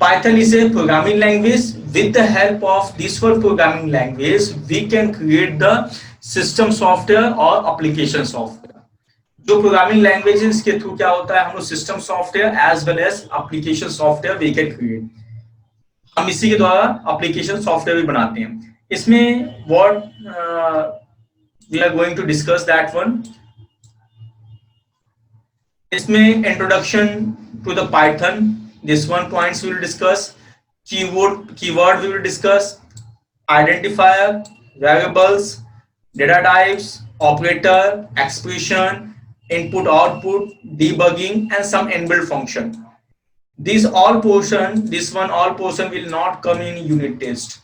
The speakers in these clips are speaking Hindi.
Python is a programming language. With the help of this word programming language, we can create the system software और application software. जो प्रोग्रामिंग लैंग्वेजेस के थ्रू क्या होता है, हम लोग system software as well as application software we can create. हम इसी के द्वारा एप्लीकेशन सॉफ्टवेयर भी बनाते हैं. इसमें what we are going to discuss that one. इसमें introduction to the Python, this one points we will discuss. Keyword we will discuss. Identifier, variables, data types, operator, expression, input output, debugging, and some inbuilt function. This all portion will not come in unit test.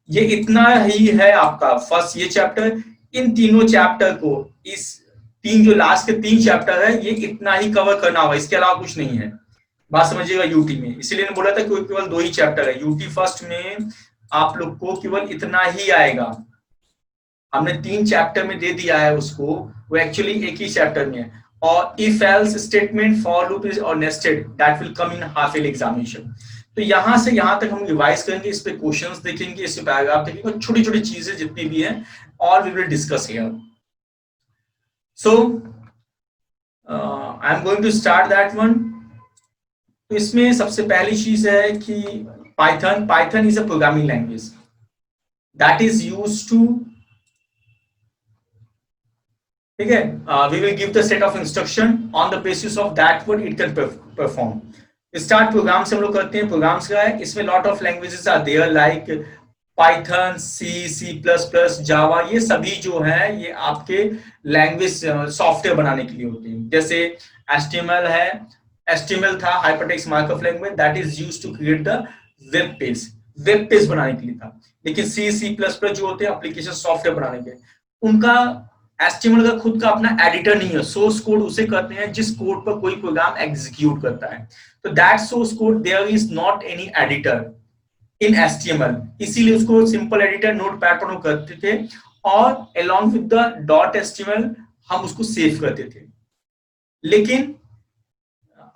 ये इतना ही है आपका फर्स्ट ये चैप्टर. इन तीनों चैप्टर को, इस तीन जो लास्ट के 3 चैप्टर है, ये इतना ही कवर करना होगा, इसके अलावा कुछ नहीं है. बात समझिएगा यूटी में. इसीलिए बोला था कि केवल 2 ही चैप्टर है. यूटी फर्स्ट में आप लोग को केवल इतना ही आएगा. हमने 3 चैप्टर में दे दिया है उसको, वो एक्चुअली एक ही चैप्टर में है. और if else statement, for loop और nested, that will come in half L examination. तो यहां से यहां तक हम रिवाइज करेंगे, इस पे क्वेश्चंस देखेंगे, इस पे पैराग्राफ देखेंगे, छोटी छोटी चीजें जितनी भी हैं, और we will discuss here. So I am going to start that one. तो इसमें सबसे पहली चीज है कि Python is a programming language that is used to, ठीक है, we will give the set of instruction on the basis of that what it can perform. Start program से हम लोग करते हैं. प्रोग्राम्स का है, इसमें lot of languages are there like Python, C++, जावा. ये सभी जो है ये आपके लैंग्वेज सॉफ्टवेयर बनाने के लिए होते हैं. जैसे HTML है, HTML था hypertext markup language, that is used to create the web page बनाने के लिए था. लेकिन C++ जो होते हैं एप्लीकेशन सॉफ्टवेयर बनाने के, उनका HTML का खुद का अपना एडिटर नहीं है. सोर्स कोड उसे कहते हैं जिस कोड पर कोई प्रोग्राम एग्जीक्यूट करता है. तो that source code there is not any editor in HTML, इसीलिए उसको सिंपल एडिटर नोटपैड पर करते थे, और along with the .html हम उसको सेव करते थे. लेकिन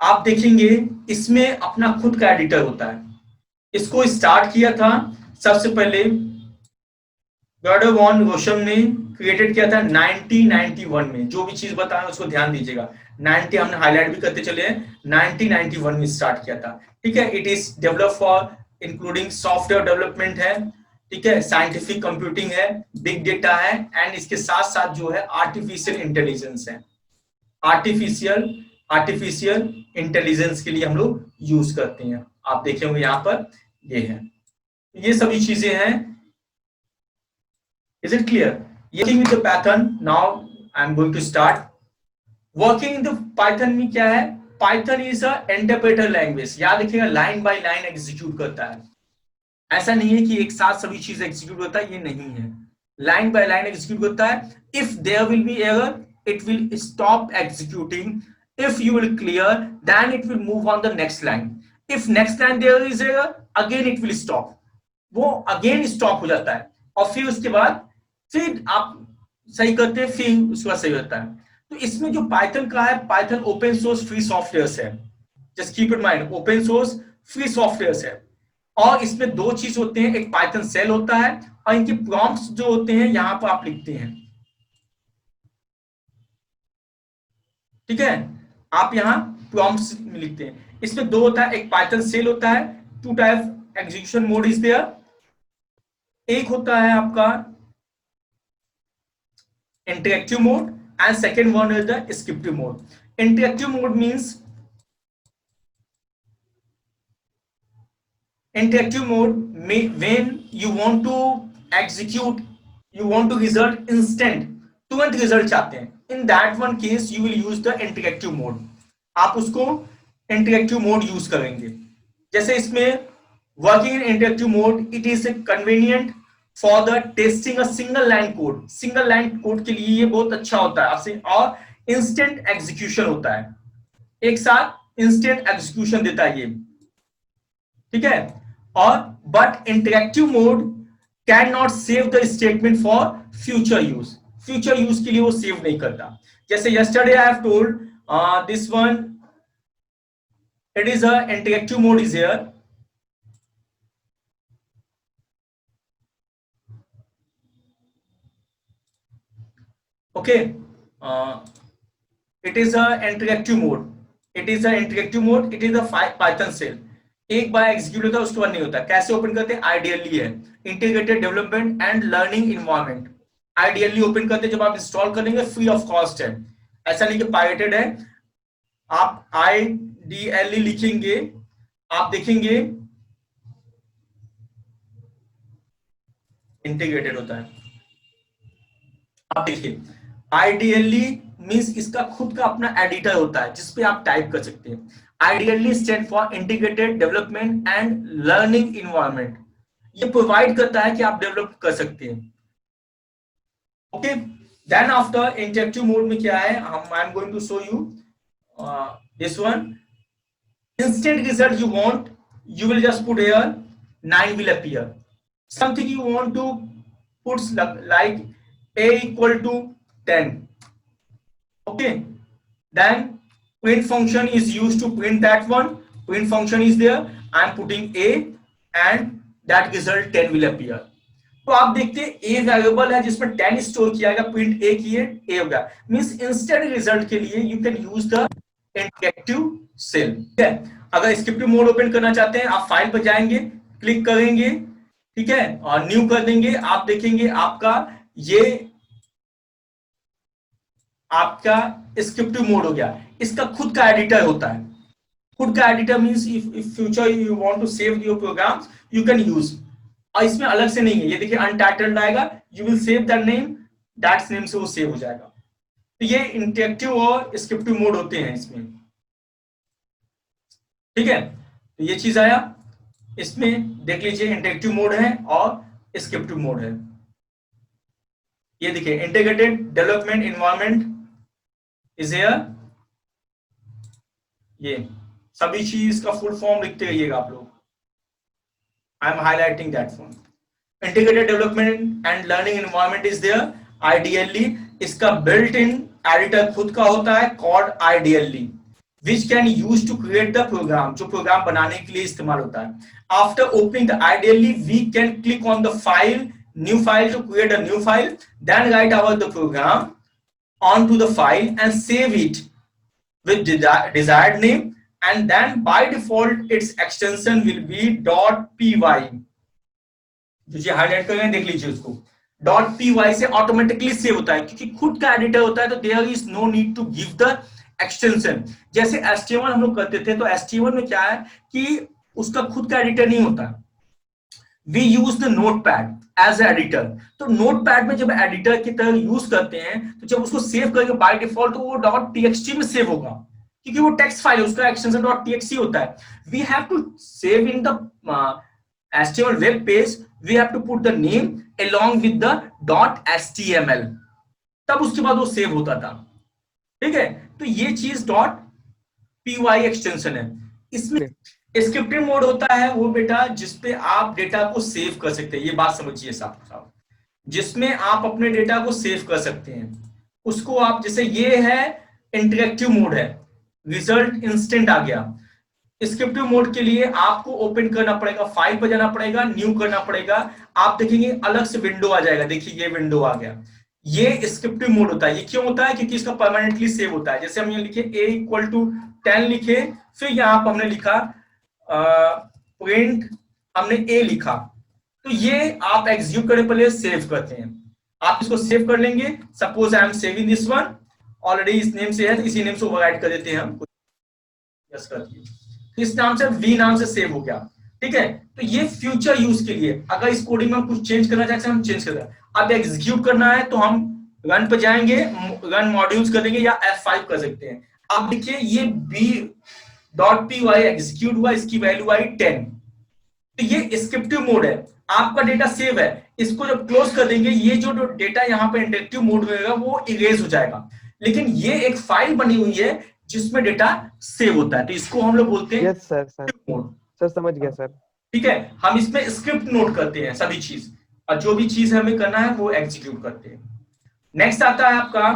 आप देखेंगे इसमें अपना खुद का एडिटर होता है. इसको स्टार्ट किया था सबसे पहले गॉर्डन वॉन रोशम ने क्रिएटेड किया था 1991 में. जो भी चीज बताएं उसको ध्यान दीजिएगा. 90 हमने हाईलाइट भी करते चले हैं. 1991 में स्टार्ट किया था, ठीक है. It is develop for including software development है, ठीक है, साइंटिफिक कंप्यूटिंग है, बिग डेटा है, एंड इसके साथ साथ जो है आर्टिफिशियल इंटेलिजेंस है. आर्टिफिशियल इंटेलिजेंस के लिए हम लोग यूज करते हैं. आप देखे होंगे यहाँ पर ये है, ये सभी चीजें हैं. Is it clear? Working with the Python. Now I am going to start. Working in the Python में क्या है? Python is a interpreter language. याद रखिएगा, लाइन बाय लाइन एग्जीक्यूट करता है. ऐसा नहीं है कि एक साथ सभी चीज एग्जीक्यूट होता है, ये नहीं है. लाइन बाय लाइन एग्जीक्यूट करता है. If there will be error, it will stop executing. If you will clear, then it will move on the next line. If next line there is error, again it will stop. वो again stop हो जाता है, और फिर उसके बाद फिर आप सही करते हैं, फिर उसके बाद सही होता है. तो इसमें जो पाइथन का है, Python open source free software है. Just keep in mind, open source free software है. और इसमें 2 चीज होते हैं, एक पाइथन सेल होता है, और इनके प्रॉम्प्ट्स जो होते हैं यहां पर आप लिखते हैं, ठीक है. आप यहाँ प्रॉम्प्ट्स में लिखते हैं. इसमें 2 होता है, एक पाइथन सेल होता है. 2 type execution mode is there. एक होता है आपका interactive mode, and second one is the scriptive mode. Interactive mode means, interactive mode when you want to execute, you want to result instant, तुरंत रिजल्ट चाहते हैं. In that one case you will use the interactive mode. आप उसको इंटरैक्टिव मोड यूज करेंगे. जैसे इसमें working in interactive mode, it is convenient for the testing a single line code. Single line code के लिए ये बहुत अच्छा होता है. और इंस्टेंट एग्जीक्यूशन होता है, एक साथ इंस्टेंट एग्जीक्यूशन देता है ये, ठीक है. और but interactive mode can not save the statement for future use. Future use के लिए वो सेव नहीं करता. जैसे yesterday I have told this one, it is a interactive mode is here. Okay, it is a interactive mode, it is a interactive mode, it is a Python shell, एक बार एग्जीक्यूट होता है उसके बाद नहीं होता। कैसे ओपन करते हैं? आइडियली है integrated development and learning environment, ideally open करते हैं जब आप इंस्टॉल करेंगे, फ्री ऑफ कॉस्ट है, ऐसा नहीं कि पायरेटेड है। आप आईडीएलई लिखेंगे, आप देखेंगे इंटीग्रेटेड होता है। आप देखिए आइडियली मींस इसका खुद का अपना एडिटर होता है जिसपे आप टाइप कर सकते हैं। IDLE stand for integrated development and learning environment, ये प्रोवाइड करता है कि आप डेवलप कर सकते हैं। Okay, then after interactive mode में क्या है, हम I am going to show you this one, instant result you want, you will just put here 9 will appear. Something you want to put like a equal to 10. Okay, then print function is used to print that one, print function is there, I am putting a and that result 10 will appear. तो आप देखते हैं ए वेरिएबल है जिसमें 10 स्टोर किया गया, प्रिंट ए किए, ए हो गया, मींस इंस्टेंट रिजल्ट के लिए you can use the interactive shell. ठीक है, अगर स्क्रिप्टिव मोड ओपन करना चाहते हैं आप फाइल पर जाएंगे, क्लिक करेंगे, ठीक है, और न्यू कर देंगे, आप देखेंगे आपका ये आपका स्क्रिप्टिव मोड हो गया। इसका खुद का एडिटर होता है, खुद का editor means if future you want to save your programs you can use, और इसमें अलग से नहीं है, ये देखिए अनटाइटल्ड आएगा, you will save that name, that's name से वो सेव हो जाएगा। तो ये इंटरेक्टिव और स्क्रिप्टिव मोड होते हैं इसमें। ठीक है, तो ये चीज आया, इसमें देख लीजिए इंटरेक्टिव मोड है और स्क्रिप्टिव मोड है। ये देखिए integrated development environment is here, ये सभी चीज का फुल फॉर्म लिखते रहिएगा आप लोग, I am highlighting that form. Integrated development and learning environment is there, IDLE इसका बिल्ट इन एडिटर खुद का होता है called IDLE, which can use to create the program, जो प्रोग्राम बनाने के लिए इस्तेमाल होता है। After opening the ideally, we can click on the file, new file to create a new file, then write our the program onto the file and save it with desired name, and then by default its extension will be .py, जो हाईलाइट कर रहे हैं देख लीजिए उसको, .py से ऑटोमेटिकली सेव होता है क्योंकि खुद का एडिटर होता है, तो there is no need to give the extension. जैसे HTML हम लोग करते थे तो HTML में क्या है कि उसका खुद का एडिटर नहीं होता, we use the notepad as editor. तो नोटपैड में जब एडिटर की तरह यूज करते हैं तो जब उसको सेव करेंगे बाय डिफॉल्ट तो वो .txt में सेव होगा क्योंकि वो टेक्स्ट फाइल है, उसका एक्सटेंशन .txt होता है। We have to save in the HTML web page, we have to put the name along with the .html, तब उसके बाद वो सेव होता था। ठीक है, तो ये चीज .py एक्सटेंशन है। इसमें स्क्रिप्टिंग मोड होता है वो बेटा जिसपे आप डेटा को सेव कर सकते हैं, ये बात समझिए साहब, जिसमें आप अपने डेटा को सेव कर सकते हैं उसको आप, जैसे ये है इंटरेक्टिव मोड है, रिजल्ट इंस्टेंट आ गया। स्क्रिप्टिव मोड के लिए आपको ओपन करना पड़ेगा, फाइल पर जाना पड़ेगा, न्यू करना पड़ेगा, आप देखेंगे अलग से विंडो आ जाएगा, देखिए ये विंडो आ गया, ये स्क्रिप्टिव मोड होता है। ये क्यों होता है? क्योंकि इसका परमानेंटली सेव होता है। जैसे हम ये लिखे a इक्वल टू 10 लिखे, फिर यहाँ पर हमने लिखा प्रिंट, हमने a लिखा, तो ये आप एग्जीक्यूट करने पहले सेव करते हैं। आप इसको सेव कर लेंगे, suppose I am saving this one, already इस नेम से है, इसी नेम से ओवरराइट कर देते हैं हम, यस कर दिए, इस नाम से v नाम से सेव हो गया। ठीक है, तो ये फ्यूचर यूज के लिए, अगर इस कोडिंग में कुछ चेंज करना चाहते हैं हम चेंज कर दें। अब एग्जीक्यूट करना है तो हम रन पे जाएंगे, रन मॉड्यूल्स कर देंगे या F5 कर सकते हैं। अब देखिए ये b.py एग्जीक्यूट हुआ, इसकी वैल्यू आई 10, तो ये स्क्रिप्टिव मोड है, आपका डेटा सेव है। इसको जब क्लोज कर देंगे ये जो डेटा यहाँ पे इंटरेक्टिव मोड में होगा वो इरेज हो जाएगा, लेकिन ये एक फाइल बनी हुई है जिसमें डेटा सेव होता है, तो इसको हम लोग बोलते हैं यस सर मोड। सर समझ गया सर। ठीक है, हम इसमें स्क्रिप्ट नोट करते हैं सभी चीज, और जो भी चीज हमें करना है वो एग्जीक्यूट करते हैं। नेक्स्ट आता है आपका,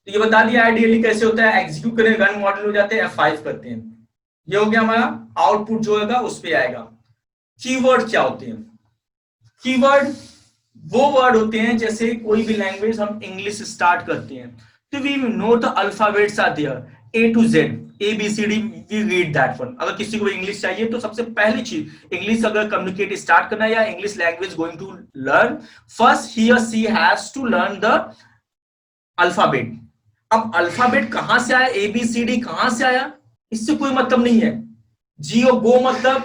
तो ये बता दिया आइडियली कैसे होता है, एग्जीक्यूट करें, रन मॉडल हो जाते हैं, F5 करते हैं। ये हो गया हमारा आउटपुट जो होगा उस पे आएगा। कीवर्ड क्या होते हैं? कीवर्ड वो वर्ड होते हैं, जैसे कोई भी लैंग्वेज हम इंग्लिश स्टार्ट करते हैं तो we know the alphabets are there A to Z, A B C D, we read that one. अगर किसी को इंग्लिश चाहिए तो सबसे पहली चीज, इंग्लिश अगर कम्युनिकेट स्टार्ट करना है या English language going to learn, first he or she has to learn the alphabet. अब अल्फाबेट कहां से आया, ए बी सी डी कहां से आया, इससे कोई मतलब नहीं है। जी और गो मतलब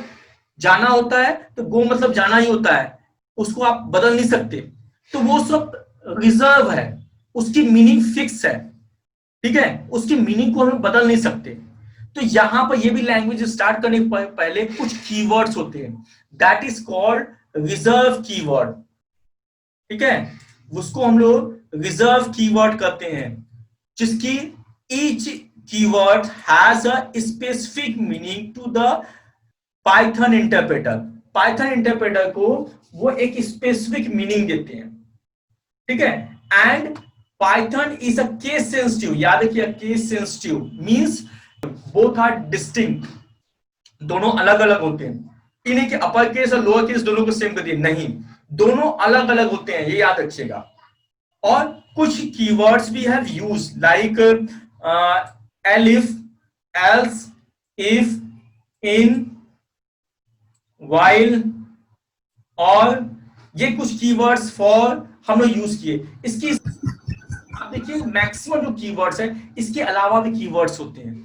जाना होता है, तो गो मतलब जाना ही होता है, उसको आप बदल नहीं सकते। तो वो सब रिजर्व है, उसकी मीनिंग फिक्स है, ठीक है, उसकी मीनिंग को हम बदल नहीं सकते। तो यहां पर ये भी लैंग्वेज स्टार्ट करने के पहले कुछ कीवर्ड्स होते हैं, that is called reserve keyword, ठीक है, उसको हम लोग रिजर्व कीवर्ड कहते हैं, जिसकी each keyword has a specific meaning to the Python interpreter. Python interpreter को वो एक स्पेसिफिक मीनिंग देते हैं, ठीक है। And Python is a case sensitive, याद रखिए, case sensitive means both are distinct, दोनों अलग अलग होते हैं। इन्हीं के अपर केस और लोअर केस दोनों को सेम कर दिए, नहीं, दोनों अलग अलग होते हैं, ये याद रखिएगा। और कुछ कीवर्ड्स भी have use like elif, else, if, in, while, और ये कुछ कीवर्ड्स फॉर हम लोग यूज किए। इसकी आप देखिए मैक्सिमम जो कीवर्ड्स है, इसके अलावा भी कीवर्ड्स होते हैं,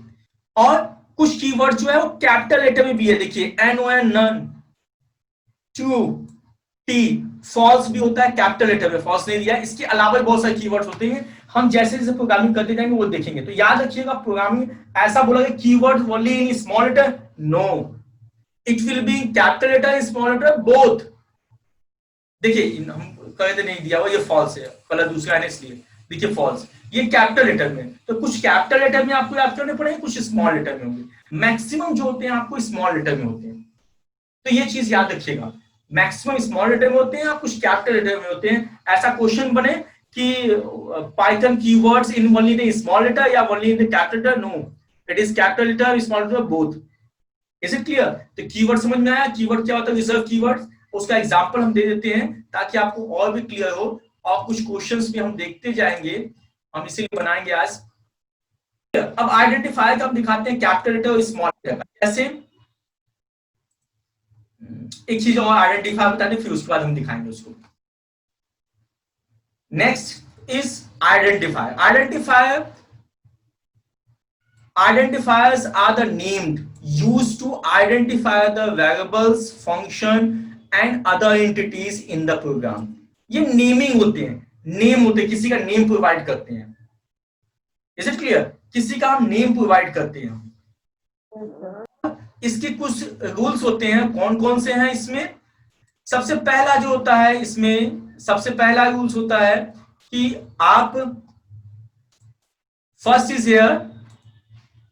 और कुछ कीवर्ड जो है वो कैपिटल लेटर में भी है, देखिए N O N, none, true, T, false भी होता है कैपिटल लेटर में, फॉल्स नहीं दिया। इसके अलावा भी बहुत सारे कीवर्ड्स होते हैं, हम जैसे जैसे प्रोग्रामिंग करते जाएंगे वो देखेंगे। तो याद रखिएगा, प्रोग्रामिंग ऐसा बोला कि keyword only in small letter, no, it will be capital letter, small letter, both. देखिए हम कहते नहीं दिया हुआ, ये फॉल्स है, कलर दूसरा है इसलिए, देखिए फॉल्स, ये कैपिटल लेटर में, तो कुछ कैपिटल लेटर में आपको याद करने पड़ेंगे, कुछ स्मॉल लेटर में होंगे, मैक्सिमम जो होते हैं आपको स्मॉल लेटर में होते हैं। तो ये चीज याद रखिएगा, मैक्सिमम स्मॉल लेटर में होते हैं या कुछ कैपिटल लेटर में होते हैं। ऐसा क्वेश्चन बने कि Python keywords in only the small letter या only in the capital letter, no, it is capital letter, small letter, both. Is it clear? तो कीवर्ड समझ में आया, कीवर्ड क्या होता है, रिजर्व कीवर्ड, उसका एग्जांपल हम दे देते हैं ताकि आपको और भी क्लियर हो, और कुछ क्वेश्चंस भी हम देखते जाएंगे, हम इसीलिए बनाएंगे आज। अब आइडेंटिफायर का हम दिखाते हैं कैपिटल लेटर और स्मॉल लेटर का, कैसे, एक चीज और आइडेंटिफायर बता दें, फिर उसके बाद हम दिखाएंगे उसको। Next is identifier. Identifiers are the named used to identify the variables, function and other entities in the program. ये नेमिंग होते हैं, नेम होते हैं, किसी का नेम प्रोवाइड करते हैं। Is it clear? किसी का हम नेम प्रोवाइड करते हैं। इसके कुछ रूल्स होते हैं, कौन कौन से हैं इसमें? सबसे पहला जो होता है इसमें, सबसे पहला रूल्स होता है कि आप फर्स्ट इज हियर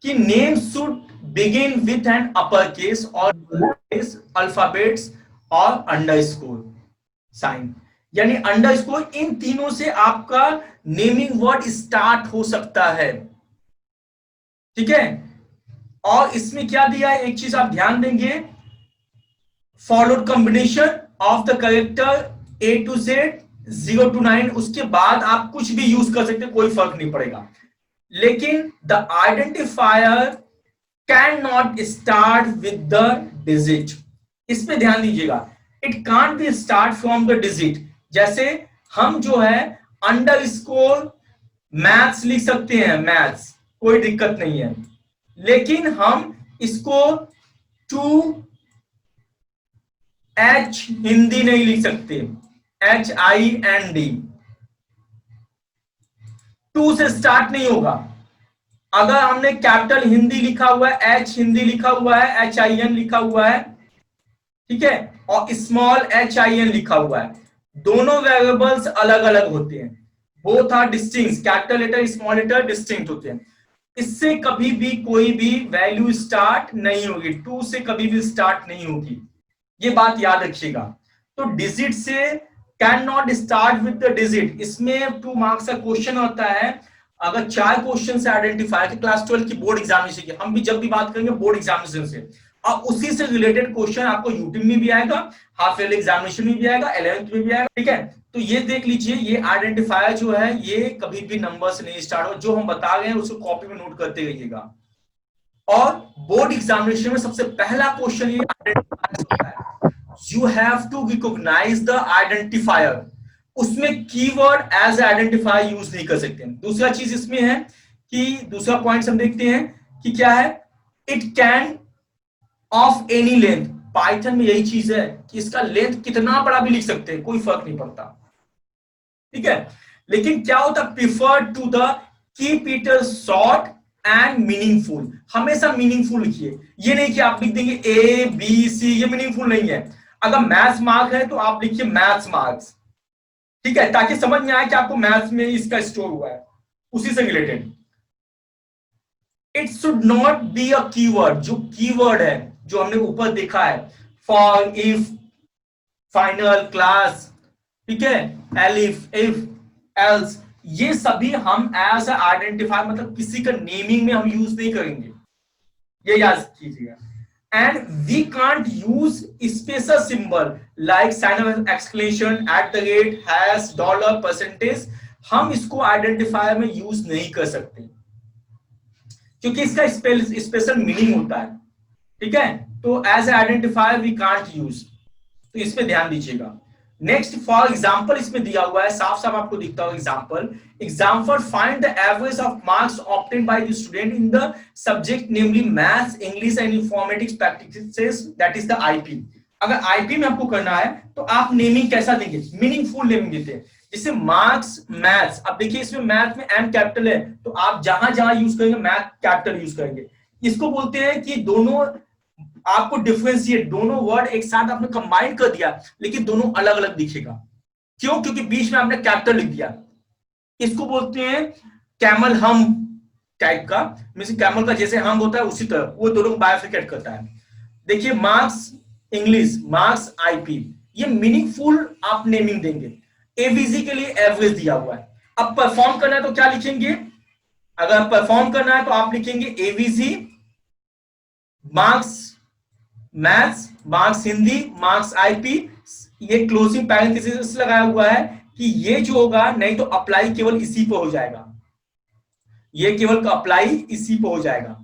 कि name should begin with an upper case और अल्फाबेट्स और अंडरस्कोर साइन, यानी अंडरस्कोर, इन तीनों से आपका नेमिंग वर्ड स्टार्ट हो सकता है, ठीक है। और इसमें क्या दिया है, एक चीज आप ध्यान देंगे, followed combination of the character A to Z 0 to 9, उसके बाद आप कुछ भी यूज कर सकते, कोई फर्क नहीं पड़ेगा। लेकिन the identifier can not start with the digit, इस पे ध्यान दीजिएगा, it can't be start from the digit. जैसे हम जो है अंडरस्कोर मैथ्स लिख सकते हैं, मैथ्स, कोई दिक्कत नहीं है, लेकिन हम इसको टू एच हिंदी नहीं लिख सकते, HIND, टू से स्टार्ट नहीं होगा। अगर हमने कैपिटल हिंदी लिखा हुआ है, H हिंदी लिखा हुआ है, HIN लिखा हुआ है, ठीक है, और स्मॉल HIN लिखा हुआ है, दोनों वेरिएबल्स अलग अलग होते हैं, both are distinct, capital letter small letter distinct होते हैं, इससे कभी भी कोई भी वैल्यू स्टार्ट नहीं होगी, टू से कभी भी स्टार्ट नहीं होगी, ये बात याद रखिएगा। तो डिजिट से can not start with the digit, इसमें 2 मार्क्स का क्वेश्चन होता है। अगर 4 क्वेश्चन से आइडेंटिफाई, क्लास 12 की बोर्ड एग्जामिनेशन की, हम भी जब भी बात करेंगे बोर्ड एग्जामिनेशन से, और उसी से रिलेटेड क्वेश्चन आपको यूट्यूब में भी आएगा, हाफ ईयरली एग्जामिनेशन में भी आएगा, 11th में भी आएगा, ठीक है। तो ये देख लीजिए, ये आइडेंटिफायर जो है ये कभी भी नंबर से नहीं स्टार्ट हो, जो हम बता रहे हैं उसको कॉपी में नोट करते रहिएगा। और बोर्ड एग्जामिनेशन में सबसे पहला क्वेश्चन ये आइडेंटिफायर है, you have to recognize the identifier. उसमें कीवर्ड एज आइडेंटिफायर यूज नहीं कर सकते। दूसरा चीज इसमें है कि दूसरा पॉइंट हम देखते हैं कि क्या है, it can of any length. Python में यही चीज है कि इसका लेंथ कितना बड़ा भी लिख सकते हैं, कोई फर्क नहीं पड़ता, ठीक है। लेकिन क्या होता है, prefer to the keep it short and meaningful. हमेशा मीनिंगफुल लिखिए, ये नहीं कि आप लिख देंगे ए बी सी, ये मीनिंगफुल नहीं है। अगर मैथ्स मार्क है तो आप लिखिए मैथ्स मार्क्स, ठीक है, ताकि समझ में आए कि आपको मैथ्स में इसका स्टोर हुआ है, उसी से related. It should not be a keyword. जो कीवर्ड है जो हमने ऊपर देखा है, फॉर, इफ, फाइनल, क्लास, ठीक है, एलिफ, इफ, एल्स, ये सभी हम एज आइडेंटिफाई मतलब किसी का नेमिंग में हम यूज नहीं करेंगे, ये याद कीजिएगा। And we can't use special symbol like sign of exclamation, at the rate, hash, dollar, percentage. हम इसको आइडेंटिफायर में यूज नहीं कर सकते क्योंकि इसका स्पेशल मीनिंग होता है, ठीक है। तो as identifier we can't use, तो इस पे ध्यान दीजिएगा। नेक्स्ट, फॉर एग्जांपल इसमें दिया हुआ है, साफ साफ आपको दिखता होगा example find the average of marks obtained by the student in the subject namely maths, English and informatics practices, that is the IP. अगर आईपी में आपको करना है तो आप नेमिंग कैसा देंगे, मीनिंगफुल नेमिंग देते हैं, जैसे मार्क्स मैथ्स। अब देखिए इसमें मैथ में एम कैपिटल है, तो आप जहां जहां यूज करेंगे मैथ कैपिटल यूज करेंगे। इसको बोलते हैं कि दोनों आपको डिफरेंशिएट, दोनों वर्ड एक साथ आपने कंबाइन कर दिया लेकिन दोनों अलग अलग दिखेगा। क्यों? क्योंकि बीच में आपने कैपिटल लिख दिया। इसको बोलते हैं कैमल हम टाइप का, मींस कैमल का जैसे हम होता है उसी तरह वो दोनों को बाइफरकेट करता है। देखिए मार्क्स इंग्लिश, मार्क्स आईपी, ये मीनिंगफुल आप नेमिंग देंगे। एवीजी के लिए एवरेज दिया हुआ है। अब परफॉर्म करना है तो क्या लिखेंगे, अगर परफॉर्म करना है तो आप लिखेंगे AVG, marks maths, marks Hindi, marks IP. ये क्लोजिंग पैरेंथेसिस लगाया हुआ है कि ये जो होगा नहीं तो अप्लाई केवल इसी पे हो जाएगा, ये केवल अप्लाई इसी पे हो जाएगा।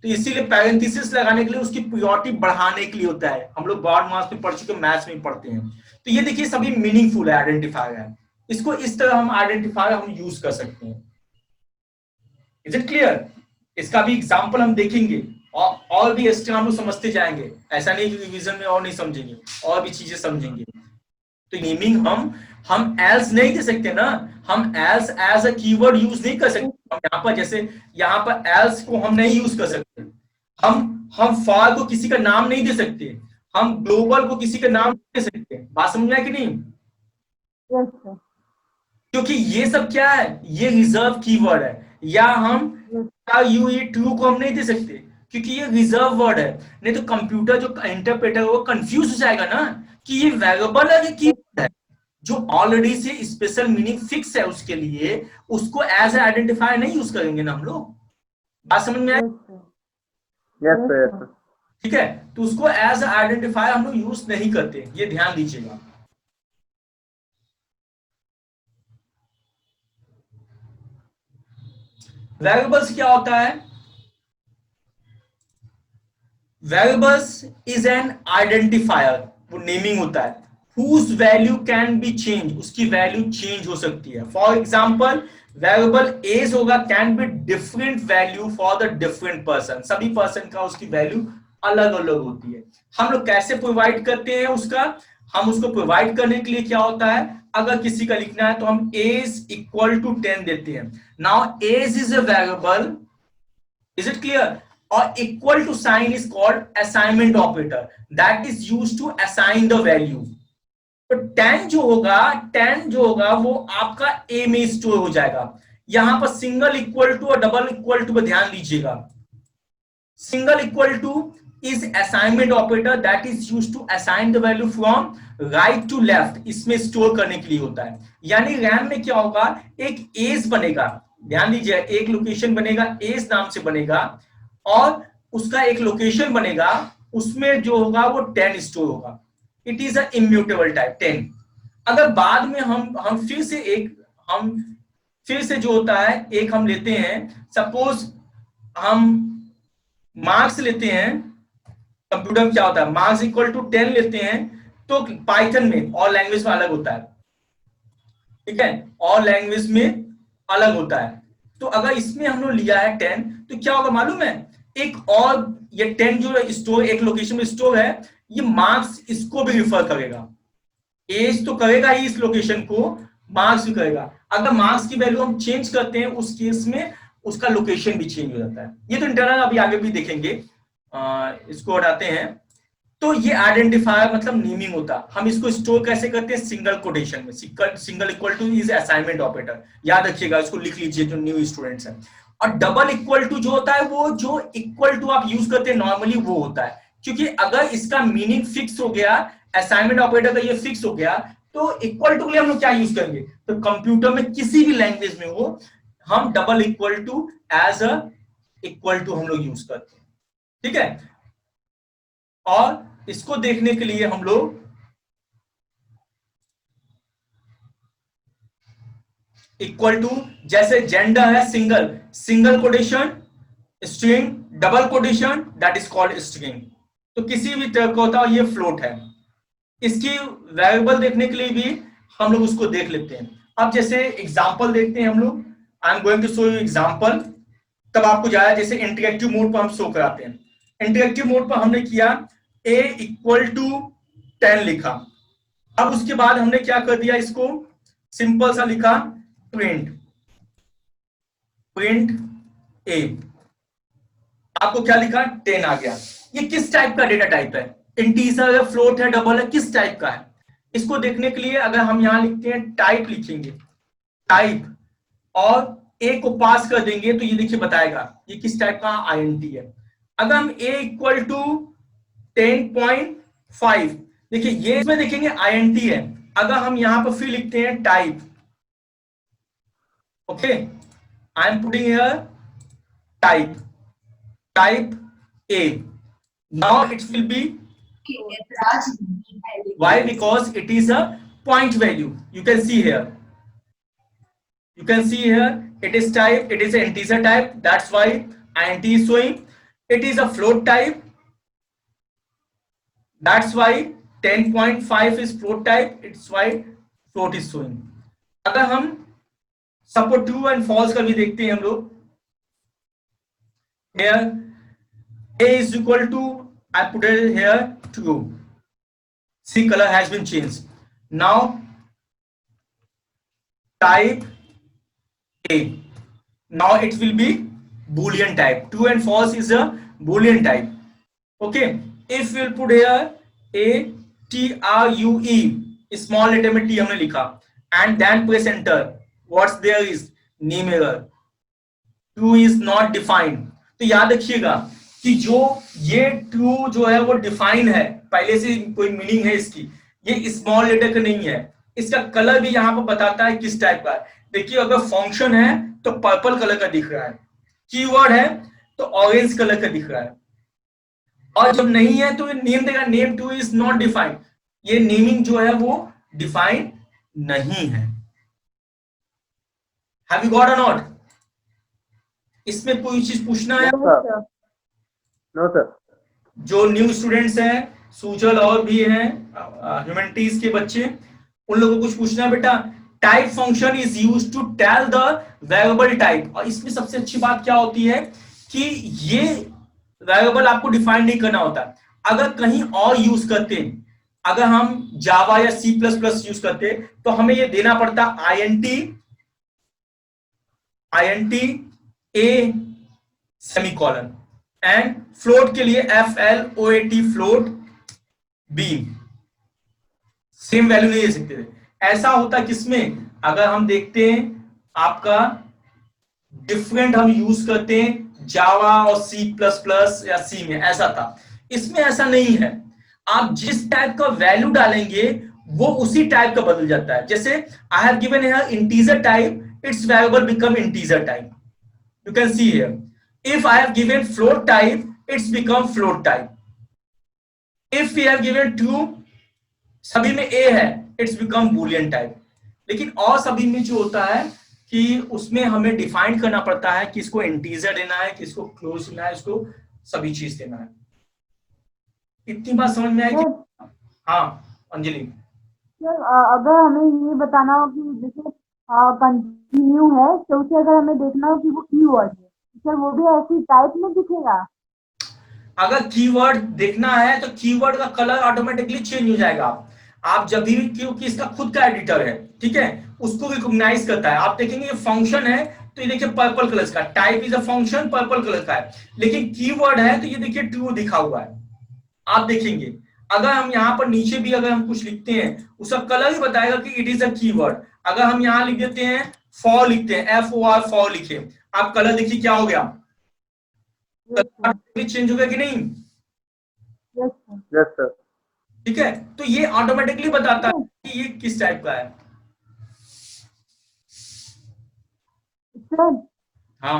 तो इसीलिए पैरेंथेसिस लगाने के लिए उसकी प्रियोरिटी बढ़ाने के लिए होता है। हम लोग बोर्ड मार्क्स में पढ़ चुके, मैथ्स में पढ़ते हैं। तो ये देखिए सभी मीनिंगफुल है, आइडेंटिफायर है। इसको इस तरह हम आइडेंटिफायर हम यूज कर सकते हैं। Is it clear? इसका भी एग्जांपल हम देखेंगे और भी एक्स्ट्रा हम लोग समझते जाएंगे। ऐसा नहीं कि रिवीजन में और नहीं समझेंगे, और भी चीजें समझेंगे। तो नेमिंग हम एल्स नहीं दे सकते ना, हम else as a keyword use नहीं कर सकते। हम यहाँ पर जैसे यहाँ पर एल्स को हम नहीं यूज कर सकते। हम फॉर को किसी का नाम नहीं दे सकते, हम ग्लोबल को किसी का नाम नहीं दे सकते। बात समझ में आया कि नहीं? Yes sir. क्योंकि ये सब क्या है, ये रिजर्व कीवर्ड है। या हम यू ई ट्रू को हम नहीं दे सकते क्योंकि ये रिजर्व वर्ड है। नहीं तो कंप्यूटर जो इंटरप्रेटर वो कंफ्यूज हो जाएगा ना कि ये वेरिएबल है कि कीवर्ड है। जो ऑलरेडी से स्पेशल मीनिंग फिक्स है उसके लिए, उसको एज आइडेंटिफायर नहीं यूज करेंगे ना हम लोग। बात समझ में आए? Yes sir. ठीक है, तो उसको एज आइडेंटिफायर हम लोग यूज नहीं करते, ये ध्यान दीजिएगा। वेरिएबल्स क्या होता है? वेरिएबल्स इज एन आइडेंटिफायर, वो नेमिंग होता है, whose value can be changed, उसकी वैल्यू चेंज हो सकती है। फॉर एग्जाम्पल वेरिएबल एज होगा can be different value for the different person, सभी पर्सन का उसकी वैल्यू अलग अलग होती है। हम लोग कैसे प्रोवाइड करते हैं उसका, हम उसको प्रोवाइड करने के लिए क्या होता है, अगर किसी का लिखना है तो हम एज इक्वल टू 10 देते हैं। Now x is a variable, is it clear? और equal to sign is called assignment operator, that is used to assign the value. तो 10 जो होगा वो आपका ए में स्टोर हो जाएगा। यहां पर सिंगल इक्वल टू और डबल इक्वल टू पर ध्यान दीजिएगा। Single equal to is assignment operator that is used to assign the value from right to left, इसमें स्टोर करने के लिए होता है। यानी रैम में क्या होगा, एक एज बनेगा, ध्यान दीजिए, एक लोकेशन बनेगा, एज नाम से बनेगा, और उसका एक लोकेशन बनेगा उसमें जो होगा वो 10 स्टोर होगा। It is a immutable type 10। अगर बाद में हम फिर से जो होता है एक हम लेते हैं, सपोज हम मार्क्स लेते हैं, कंप्यूटर में क्या होता है मार्क्स इक्वल टू 10 लेते हैं, तो पाइथन में और लैंग्वेज में अलग होता है, ठीक है, और लैंग्वेज में अलग होता है। तो अगर इसमें हम लोग लिया है 10 तो क्या होगा मालूम है, एक और ये 10 जो स्टोर एक लोकेशन में स्टोर है, ये मार्क्स इसको भी रिफर करेगा, एज तो करेगा ही इस लोकेशन को, मार्क्स भी करेगा। अगर मार्क्स की वैल्यू हम चेंज करते हैं उस केस में उसका लोकेशन भी चेंज हो जाता है। ये तो इंटरनल अभी आगे भी देखेंगे, इसको हटाते हैं। तो ये आइडेंटिफायर मतलब नेमिंग होता है। हम इसको स्टोर कैसे करते हैं, सिंगल कोटेशन में, single equal to is assignment operator, याद रखिएगा, इसको लिख लीजिए जो न्यू स्टूडेंट्स हैं। और डबल इक्वल टू जो होता है, वो जो इक्वल टू आप यूज करते हैं नॉर्मली वो होता है, क्योंकि अगर इसका मीनिंग फिक्स हो गया, असाइनमेंट ऑपरेटर का ये फिक्स हो गया, तो इक्वल टू के लिए हम लोग क्या यूज करेंगे, तो कंप्यूटर में किसी भी लैंग्वेज में हो हम double equal to as a equal to हम लोग यूज करते हैं, ठीक है। और इसको देखने के लिए हम लोग इक्वल टू, जैसे जेंडर है single quotation string, double quotation that is called string, तो किसी भी तरह का होता है, ये फ्लोट है। इसकी वेरिएबल देखने के लिए भी हम लोग उसको देख लेते हैं। अब जैसे एग्जांपल देखते हैं हम लोग, I am going to show you example, तब आपको जाया, जैसे इंटरेक्टिव मोड पर हम शो कराते हैं। इंटरेक्टिव मोड पर हमने किया a इक्वल टू 10 लिखा, अब उसके बाद हमने क्या कर दिया, इसको सिंपल सा लिखा प्रिंट a, आपको क्या लिखा 10 आ गया। ये किस टाइप का डेटा टाइप है, इंटीजर है, फ्लोट है, डबल है, किस टाइप का है। इसको देखने के लिए अगर हम यहां लिखते हैं टाइप, लिखेंगे टाइप और a को पास कर देंगे तो ये देखिए बताएगा ये किस टाइप का INT है। अगर हम a इक्वल टू 10.5, देखिए ये इसमें देखेंगे INT है। अगर हम यहां पर फिर लिखते हैं type, okay, I am putting here type A, now it will be, why, because it is a point value. You can see here it is type, it is an integer type, that's why INT is showing. It is a float type, that's why 10.5 is float type, it's why float is showing. अगर हम सपोज ट्रू एंड फॉल्स का भी देखते हैं हम लोग, here a is equal to, I put it here true, see color has been changed. Now type A, now it will be boolean type, true and false is a boolean type, okay. If we'll put here a true, small letter में t हमने लिखा and then press enter, what's there is name error, true is not defined। तो याद रखिएगा कि जो ये ट्रू जो है वो डिफाइन है, पहले से कोई मीनिंग है इसकी, ये स्मॉल लेटर का नहीं है। इसका कलर भी यहाँ पर बताता है किस टाइप का है। देखिए अगर फंक्शन है तो पर्पल कलर का दिख रहा है, कीवर्ड है तो ऑरेंज कलर का दिख रहा है, और जब नहीं है तो ये नेम देगा, name to is not defined, ये नेमिंग जो है वो डिफाइन नहीं है। हैव यू गॉट और नॉट? इसमें कोई चीज पूछना है? No sir. जो न्यू स्टूडेंट्स हैं, सुजल और भी हैं ह्यूमैनिटीज के बच्चे, उन लोगों को कुछ पूछना है बेटा? Type function is used to tell the variable type. और इसमें सबसे अच्छी बात क्या होती है कि ये वेरिएबल आपको डिफाइन नहीं करना होता। अगर कहीं और यूज करते, अगर हम जावा या C++ यूज करते तो हमें ये देना पड़ता INT A semicolon, and float के लिए FLOAT float B, same value नहीं दे सकते थे। ऐसा होता किसमें, अगर हम देखते हैं आपका डिफरेंट हम यूज करते हैं जावा और C++ या C में, ऐसा था। इसमें ऐसा नहीं है, आप जिस टाइप का वैल्यू डालेंगे वो उसी टाइप का बदल जाता है। जैसे I have given here integer type, its variable become integer type. You can see here. If I have given float type, it's become float type. If we have given true, सभी में ए है, इट्स बिकम बूलियन टाइप। लेकिन और सभी में जो होता है कि उसमें हमें डिफाइन करना पड़ता है कि इसको इंटीजर देना है, किसको क्लोज देना है, इसको सभी चीज देना है। इतनी बात समझ में आई कि हाँ अंजलि? सर अगर हमें ये बताना हो कि जैसे कंटिन्यू है तो उसे अगर हमें देखना हो कि वो कीवर्ड है, सर वो भी ऐसी टाइप में दिखेगा? अगर कीवर्ड देखना है तो कीवर्ड का कलर ऑटोमेटिकली चेंज हो जाएगा। आप जब भी, क्योंकि इसका खुद का एडिटर है, ठीक है, उसको रिकॉग्नाइज करता है। आप देखेंगे ये फंक्शन है तो ये देखिए पर्पल कलर का, type is a function, purple colour का है। लेकिन कीवर्ड है तो ये देखिए ट्रू दिखा हुआ है। आप देखेंगे अगर हम यहाँ पर नीचे भी अगर हम कुछ लिखते हैं, उसका कलर ही बताएगा कि इट इज अ कीवर्ड। अगर हम यहाँ लिख देते हैं फॉर, लिखते हैं FOR फॉर लिखे, आप कलर देखिए क्या हो गया, चेंज हो गया कि नहीं? Yes sir. Yes, sir. ठीक है, तो ये ऑटोमेटिकली बताता है कि ये किस टाइप का है। सर हाँ,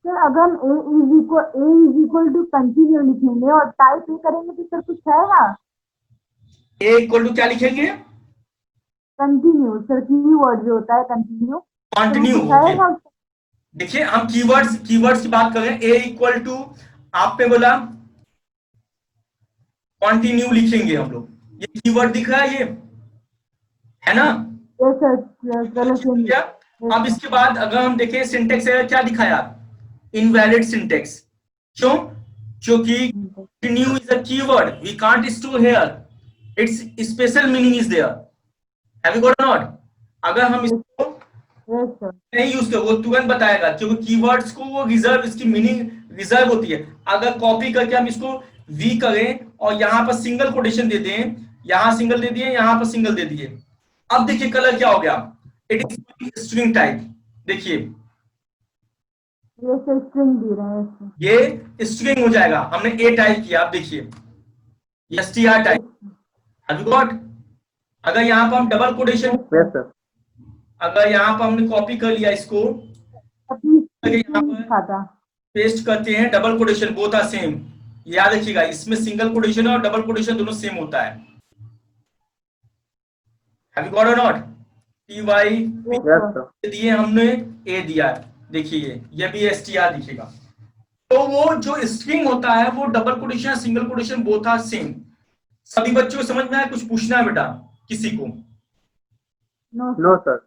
सर अगर हम ए इज इक्वल टू कंटिन्यू लिखेंगे और टाइप ए करेंगे तो सर कुछ आएगा? ए इक्वल टू क्या लिखेंगे? कंटिन्यू सर, कीवर्ड जो होता है कंटिन्यू, कंटिन्यू। आएगा? देखिए हम कीवर्ड्स की बात कर रहे हैं। ए इक्वल टू, आपने बोला कंटिन्यू लिखेंगे हम लोग, ये कीवर्ड दिख रहा है, ये है ना? यस सर, चलो क्या? अब इसके बाद अगर हम देखें सिंटेक्स एरर क्या दिखाया, इनवैलिड सिंटेक्स। क्यों? क्योंकि continue is a keyword, we can't store here, it's special meaning is there. Have you got not? अगर हम इसको यस सर। नहीं यूज कर, वो तुरंत बताएगा, क्योंकि कीवर्ड्स को वो रिजर्व, इसकी मीनिंग रिजर्व होती है। अगर कॉपी करके हम इसको वी करें और यहाँ पर सिंगल कोटेशन दे दें, यहाँ सिंगल दे दिए, यहाँ पर सिंगल दे दिए, अब देखिए कलर क्या हो गया, इट इज स्ट्रिंग टाइप। देखिए ये सर स्ट्रिंग दे रहे हैं इसमें। ये स्ट्रिंग हो जाएगा, हमने ए टाइप किया, आप देखिए str type. Have you got? अगर यहाँ पर हम डबल कोटेशन, Yes, sir. अगर यहाँ पर हमने कॉपी कर लिया इसको, यहाँ पर खाता पेस्ट करते हैं, double quotation both are same, याद रखिएगा इसमें सिंगल कोटेशन और डबल कोटेशन दोनों सेम होता है। हैव यू गॉट और नॉट? TY Yes, sir. दिए हमने, ए दिया, देखिए ये भी str दिखेगा। तो वो जो स्ट्रिंग होता है वो double quotation single quotation both are same. सभी बच्चों को समझ में आया? कुछ पूछना है बेटा किसी को? No No, sir.